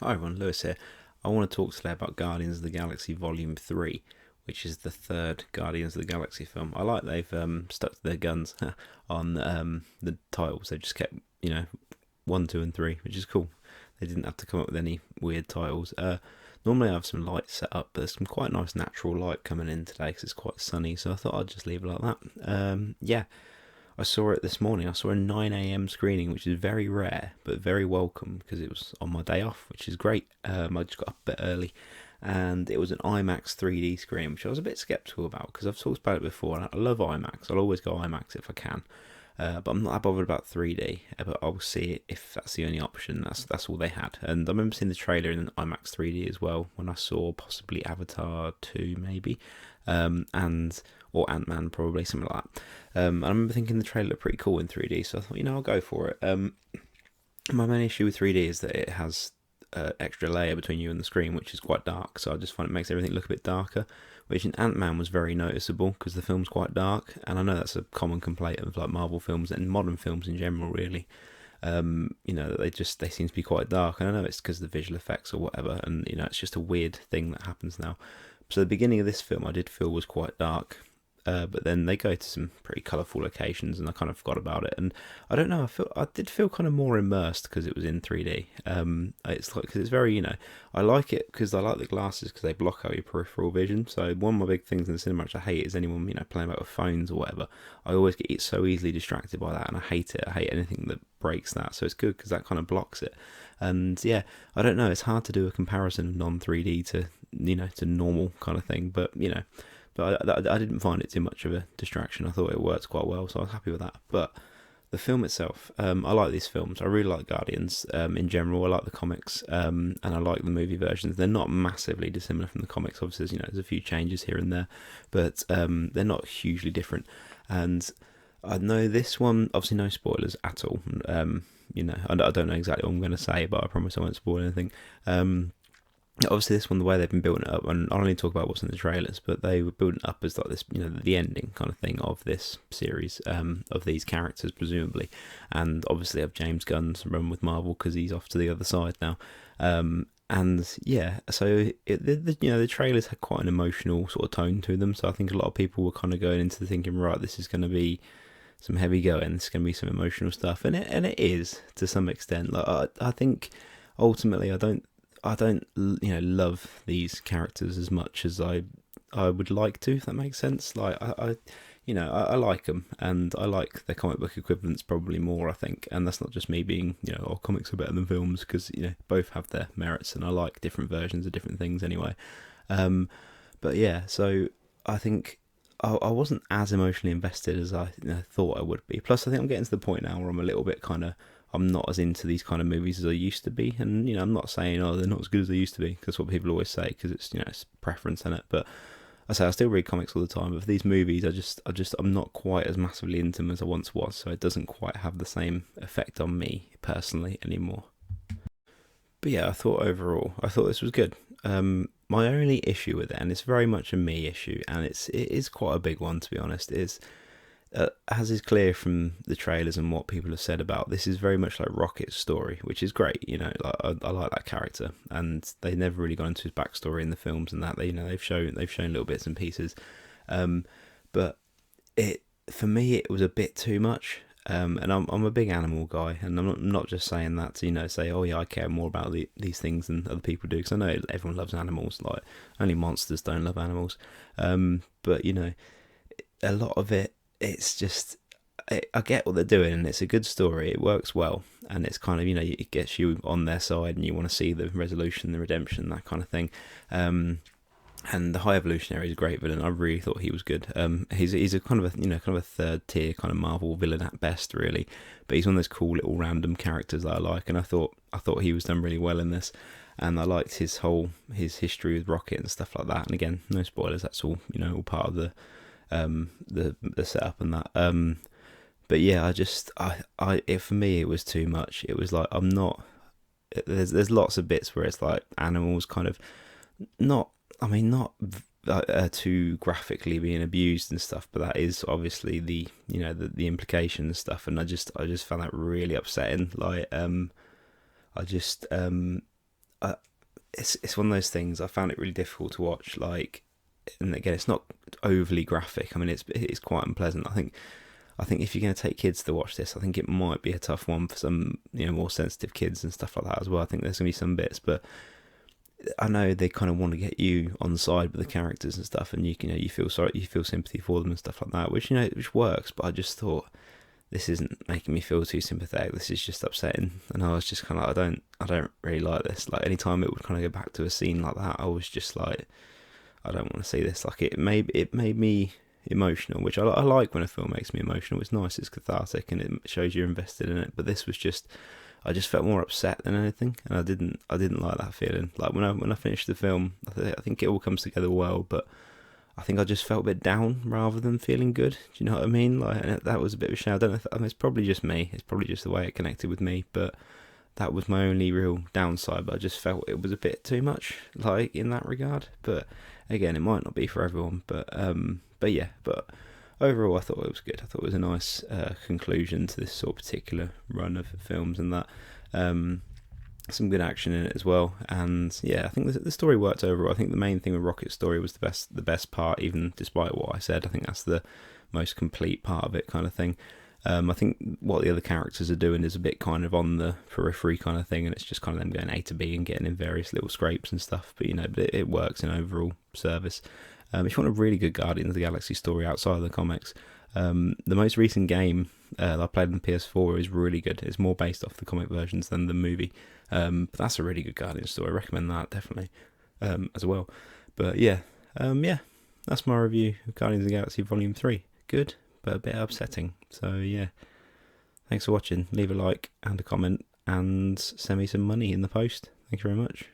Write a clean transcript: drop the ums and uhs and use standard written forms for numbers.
Hi everyone, Lewis here. I want to talk today about Guardians of the Galaxy Volume 3, which is the third Guardians of the Galaxy film. I like they've stuck to their guns on the titles. They just kept, 1, 2, and 3, which is cool. They didn't have to come up with any weird titles. Normally I have some light set up, but there's some quite nice natural light coming in today because it's quite sunny, so I thought I'd just leave it like that. Yeah, I saw it this morning. I saw a 9 a.m. screening, which is very rare, but very welcome because it was on my day off, which is great. I just got up a bit early, and it was an Imax 3D screen, which I was a bit skeptical about because I've talked about it before. And I love IMAX. I'll always go IMAX if I can, but I'm not that bothered about 3D. But I'll see it if that's the only option. That's all they had. And I remember seeing the trailer in IMAX 3D as well when I saw possibly Avatar 2, maybe, and or Ant-Man probably, something like that. I remember thinking the trailer looked pretty cool in 3D, so I thought, I'll go for it. My main issue with 3D is that it has extra layer between you and the screen, which is quite dark, so I just find it makes everything look a bit darker, which in Ant-Man was very noticeable because the film's quite dark, and I know that's a common complaint of like Marvel films and modern films in general, really. That they seem to be quite dark, and I know it's because of the visual effects or whatever, and it's just a weird thing that happens now. So the beginning of this film I did feel was quite dark, but then they go to some pretty colourful locations, and I kind of forgot about it. And I don't know, I did feel kind of more immersed because it was in 3D. It's like because it's very, I like it because I like the glasses because they block out your peripheral vision. So one of my big things in the cinema which I hate is anyone playing about with phones or whatever. I always get so easily distracted by that, and I hate it. I hate anything that breaks that. So it's good because that kind of blocks it. And yeah, I don't know. It's hard to do a comparison of non 3D to to normal kind of thing, but I didn't find it too much of a distraction. I thought it worked quite well, so I was happy with that. But the film itself, I like these films. I really like Guardians in general. I like the comics, and I like the movie versions. They're not massively dissimilar from the comics. Obviously, there's a few changes here and there, but they're not hugely different. And I know this one, obviously no spoilers at all. I don't know exactly what I'm going to say, but I promise I won't spoil anything. Obviously this one, the way they've been building it up, and I'll only talk about what's in the trailers, but they were building it up as like this, the ending kind of thing of this series, of these characters presumably, and obviously of James Gunn's run with Marvel because he's off to the other side now. And yeah, so the trailers had quite an emotional sort of tone to them, so I think a lot of people were kind of going into thinking, right, this is going to be some heavy going, this is going to be some emotional stuff, and it is to some extent. Like I think ultimately I don't love these characters as much as I would like to, if that makes sense. Like I like them, and I like their comic book equivalents probably more, I think. And that's not just me being comics are better than films, because both have their merits, and I like different versions of different things anyway. But yeah, so I think I wasn't as emotionally invested as I thought I would be. Plus, I think I'm getting to the point now where I'm a little bit I'm not as into these kind of movies as I used to be, and I'm not saying they're not as good as they used to be, because that's what people always say, because it's preference in it. But I say I still read comics all the time. But for these movies, I'm not quite as massively into them as I once was, so it doesn't quite have the same effect on me personally anymore. But yeah, I thought this was good. My only issue with it, and it's very much a me issue, and it is quite a big one to be honest, is as is clear from the trailers and what people have said about this, is very much like Rocket's story, which is great. Like I like that character, and they never really got into his backstory in the films and that. They've shown little bits and pieces, but it for me it was a bit too much. And I'm a big animal guy, and I'm not just saying that to say, oh yeah, I care more about these things than other people do, because I know everyone loves animals. Like only monsters don't love animals, but a lot of it's just I get what they're doing, and it's a good story. It works well, and it's kind of it gets you on their side, and you want to see the resolution, the redemption, that kind of thing. And the High Evolutionary is a great villain. I really thought he was good. He's a kind of a third tier kind of Marvel villain at best, really. But he's one of those cool little random characters that I like, and I thought he was done really well in this. And I liked his history with Rocket and stuff like that. And again, no spoilers. That's all all part of the setup and that. But yeah, for me it was too much. It was like I'm not. There's lots of bits where it's like animals kind of not. I mean, not too graphically being abused and stuff, but that is obviously the implication and stuff, and I just found that really upsetting. Like, I just it's one of those things. I found it really difficult to watch. Like, and again, it's not overly graphic. I mean, it's quite unpleasant. I think if you're going to take kids to watch this, I think it might be a tough one for some, more sensitive kids and stuff like that as well. I think there's going to be some bits, but I know they kind of want to get you on side with the characters and stuff, and you feel sorry, you feel sympathy for them and stuff like that, which works. But I just thought, this isn't making me feel too sympathetic. This is just upsetting, and I was just kind of like, I don't really like this. Like, anytime it would kind of go back to a scene like that, I was just like, I don't want to see this. Like, it made me emotional, which I like when a film makes me emotional. It's nice, it's cathartic, and it shows you're invested in it. But this was just, I just felt more upset than anything, and I didn't like that feeling. Like, when I finished the film, I think it all comes together well, but I think I just felt a bit down rather than feeling good. Do you know what I mean? Like, and that was a bit of a shame. I don't know if, I mean, it's probably just me. It's probably just the way it connected with me, but that was my only real downside. But I just felt it was a bit too much, like, in that regard. But again, it might not be for everyone. But yeah. But overall, I thought it was good. I thought it was a nice conclusion to this sort of particular run of films, and that some good action in it as well. And yeah, I think the story worked overall. I think the main thing with Rocket's story was the best part, even despite what I said. I think that's the most complete part of it, kind of thing. I think what the other characters are doing is a bit kind of on the periphery kind of thing, and it's just kind of them going A to B and getting in various little scrapes and stuff. But it works in overall service. If you want a really good Guardians of the Galaxy story outside of the comics, the most recent game that I played on PS4 is really good. It's more based off the comic versions than the movie, but that's a really good Guardians story. I recommend that definitely as well. But yeah, that's my review of Guardians of the Galaxy Volume 3. Good, but a bit upsetting. So yeah, thanks for watching. Leave a like and a comment, and send me some money in the post. Thank you very much.